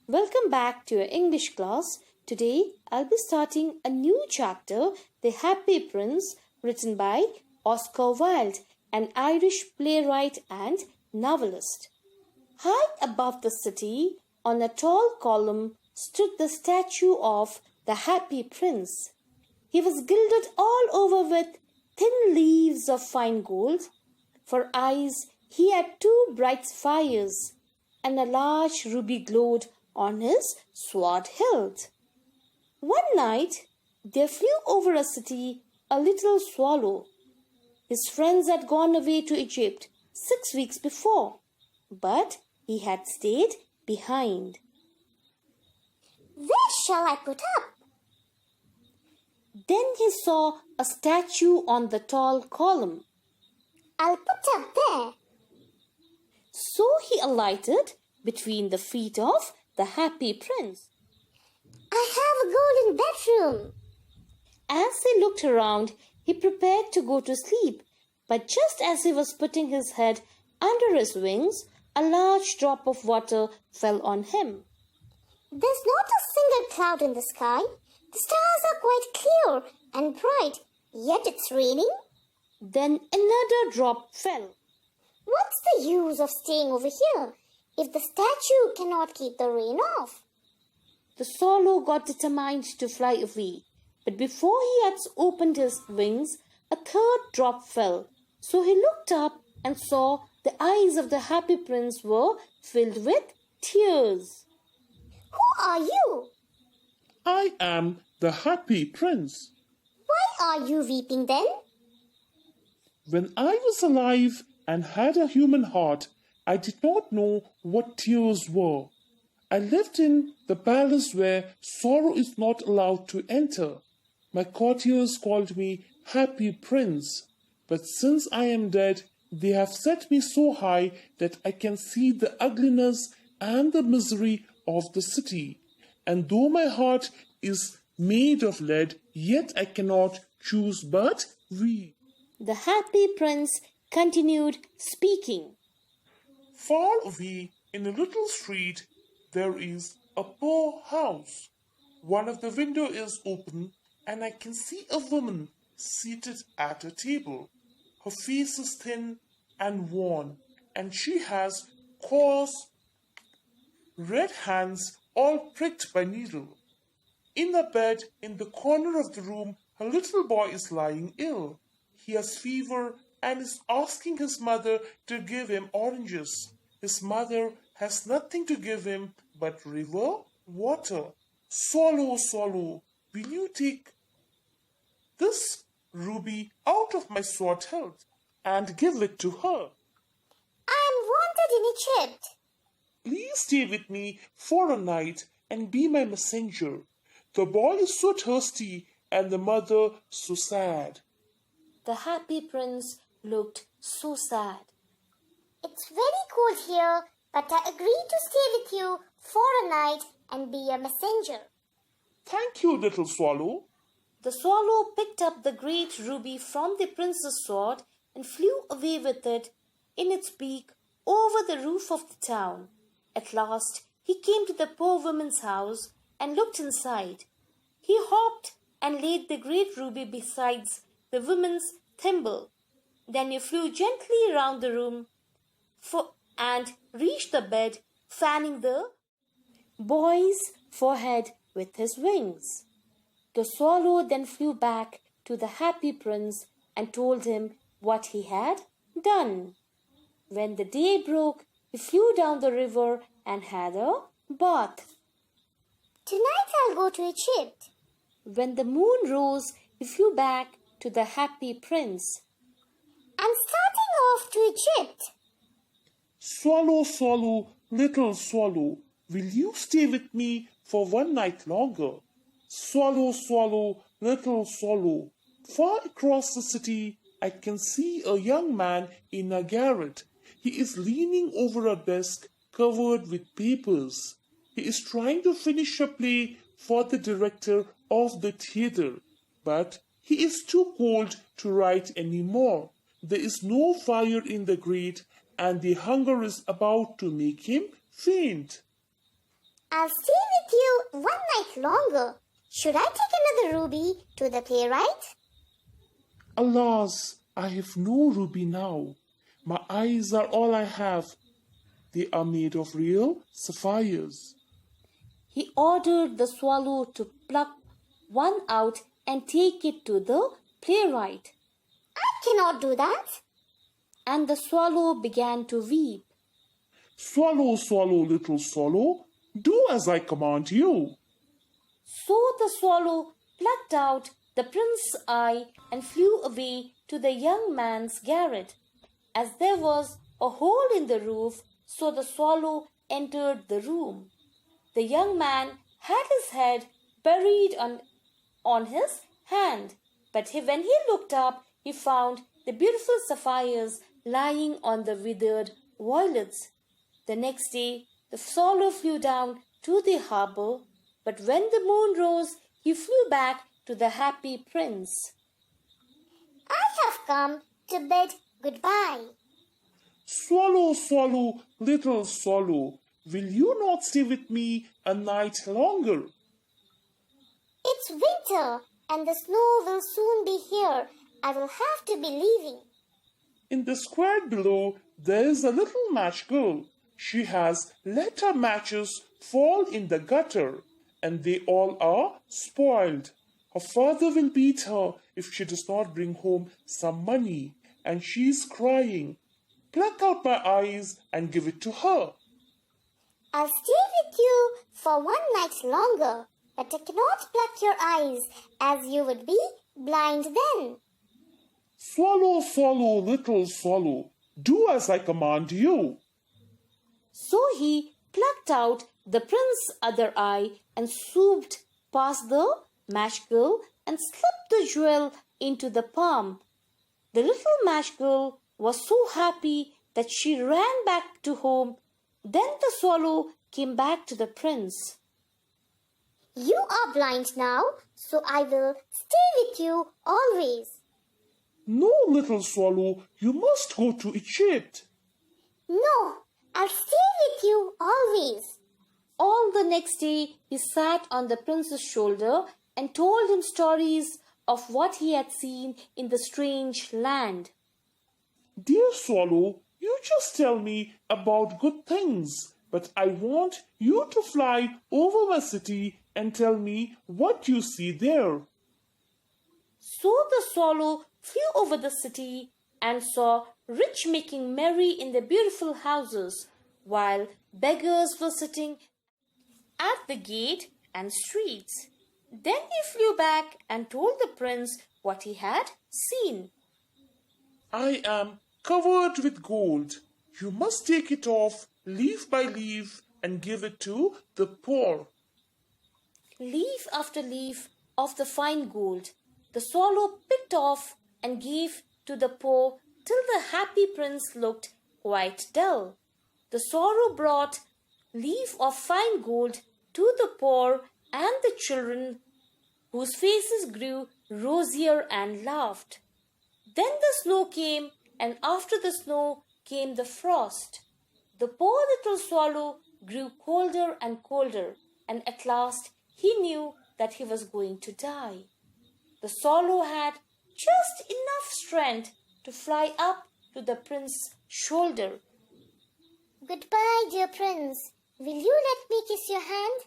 Welcome back to your English class. Today I'll be starting a new chapter, The Happy Prince, written by Oscar Wilde, an Irish playwright and novelist. High above the city, on a tall column, stood the statue of the Happy Prince. He was gilded all over with thin leaves of fine gold. For eyes, he had two bright fires, and a large ruby glowed on his sword hilt. One night, there flew over a city a little swallow. His friends had gone away to Egypt 6 weeks before, but he had stayed behind. Where shall I put up? Then he saw a statue on the tall column. I'll put up there. So he alighted between the feet of the Happy Prince. I have a golden bedroom. As he looked around, he prepared to go to sleep, but just as he was putting his head under his wings, a large drop of water fell on him. There's not a single cloud in the sky. The stars are quite clear and bright, yet it's raining. Then another drop fell. What's the use of staying over here if the statue cannot keep the rain off? The swallow got determined to fly away, but before he had opened his wings, a third drop fell. So he looked up and saw the eyes of the Happy Prince were filled with tears. Who are you? I am the Happy Prince. Why are you weeping then? When I was alive and had a human heart, I did not know what tears were. I lived in the palace where sorrow is not allowed to enter. My courtiers called me Happy Prince, but since I am dead, they have set me so high that I can see the ugliness and the misery of the city. And though my heart is made of lead, yet I cannot choose but weep. The Happy Prince continued speaking. Far away in a little street, there is a poor house. One of the windows is open, and I can see a woman seated at a table. Her face is thin and worn, and she has coarse red hands all pricked by needle. In the bed in the corner of the room, a little boy is lying ill. He has fever and is asking his mother to give him oranges. His mother has nothing to give him but river water. Swallow, swallow, will you take this ruby out of my sword hilt and give it to her? I am wanted in Egypt. Please stay with me for a night and be my messenger. The boy is so thirsty and the mother so sad. The Happy Prince looked so sad. It's very cold here, but I agree to stay with you for a night and be a messenger. Thank you, little swallow. The swallow picked up the great ruby from the prince's sword and flew away with it in its beak over the roof of the town. At last, he came to the poor woman's house and looked inside. He hopped and laid the great ruby beside the woman's thimble. Then he flew gently round the room and reached the bed, fanning the boy's forehead with his wings. The swallow then flew back to the Happy Prince and told him what he had done. When the day broke, he flew down the river and had a bath. Tonight I'll go to Egypt. When the moon rose, he flew back to the Happy Prince. I'm starting off to Egypt. Swallow, swallow, little swallow, will you stay with me for one night longer? Swallow, swallow, little swallow, far across the city I can see a young man in a garret. He is leaning over a desk covered with papers. He is trying to finish a play for the director of the theater, but he is too cold to write any more. There is no fire in the grate, and the hunger is about to make him faint. I'll stay with you one night longer. Should I take another ruby to the playwright? Alas, I have no ruby now. My eyes are all I have. They are made of real sapphires. He ordered the swallow to pluck one out and take it to the playwright. I cannot do that. And the swallow began to weep. Swallow, swallow, little swallow, do as I command you. So the swallow plucked out the prince's eye and flew away to the young man's garret. As there was a hole in the roof, so the swallow entered the room. The young man had his head buried on his hand, but when he looked up, he found the beautiful sapphires lying on the withered violets. The next day, the swallow flew down to the harbor, but when the moon rose, he flew back to the happy prince. I have come to bid goodbye. Swallow, swallow, little swallow, will you not stay with me a night longer? It's winter and the snow will soon be here. I will have to be leaving. In the square below, there is a little match girl. She has let her matches fall in the gutter, and they all are spoiled. Her father will beat her if she does not bring home some money, and she is crying. Pluck out my eyes and give it to her. I'll stay with you for one night longer, but I cannot pluck your eyes, as you would be blind then. Swallow, swallow, little swallow, do as I command you. So he plucked out the prince's other eye and swooped past the match girl and slipped the jewel into the palm. The little match girl was so happy that she ran back to home. Then the swallow came back to the prince. You are blind now, so I will stay with you always. No, little swallow, you must go to Egypt. No, I'll stay with you always. All the next day he sat on the prince's shoulder and told him stories of what he had seen in the strange land. Dear swallow, you just tell me about good things, but I want you to fly over my city and tell me what you see there. So the swallow flew over the city and saw rich making merry in the beautiful houses, while beggars were sitting at the gate and streets. Then he flew back and told the prince what he had seen. I am covered with gold. You must take it off leaf by leaf and give it to the poor. Leaf after leaf of the fine gold the swallow picked off and gave to the poor till the happy prince looked quite dull. The swallow brought leaf of fine gold to the poor and the children, whose faces grew rosier and laughed. Then the snow came, and after the snow came the frost. The poor little swallow grew colder and colder, and at last he knew that he was going to die. The swallow had just enough strength to fly up to the prince's shoulder. Goodbye, dear prince. Will you let me kiss your hand?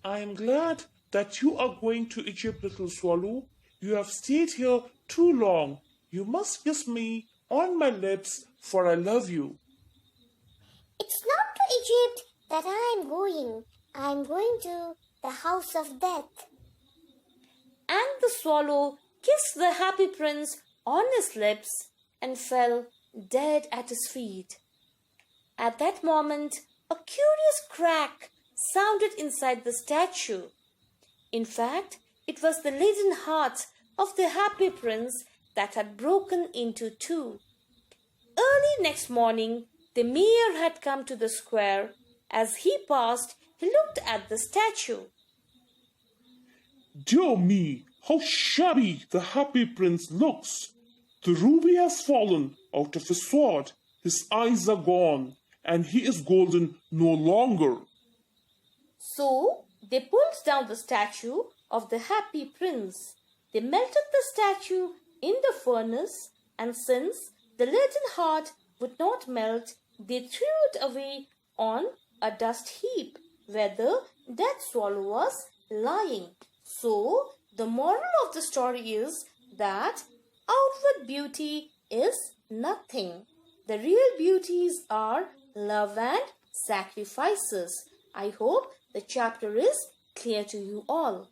I am glad that you are going to Egypt, little swallow. You have stayed here too long. You must kiss me on my lips, for I love you. It's not to Egypt that I am going. I am going to the house of death. And the swallow kissed the happy prince on his lips and fell dead at his feet. At that moment, a curious crack sounded inside the statue. In fact, it was the leaden heart of the happy prince that had broken into two. Early next morning, the mayor had come to the square. As he passed, he looked at the statue. Dear me, how shabby the happy prince looks. The ruby has fallen out of his sword. His eyes are gone, and he is golden no longer. So they pulled down the statue of the happy prince. They melted the statue in the furnace, and since the leaden heart would not melt, they threw it away on a dust heap where the dead swallow was lying. So the moral of the story is that outward beauty is nothing. The real beauties are love and sacrifices. I hope the chapter is clear to you all.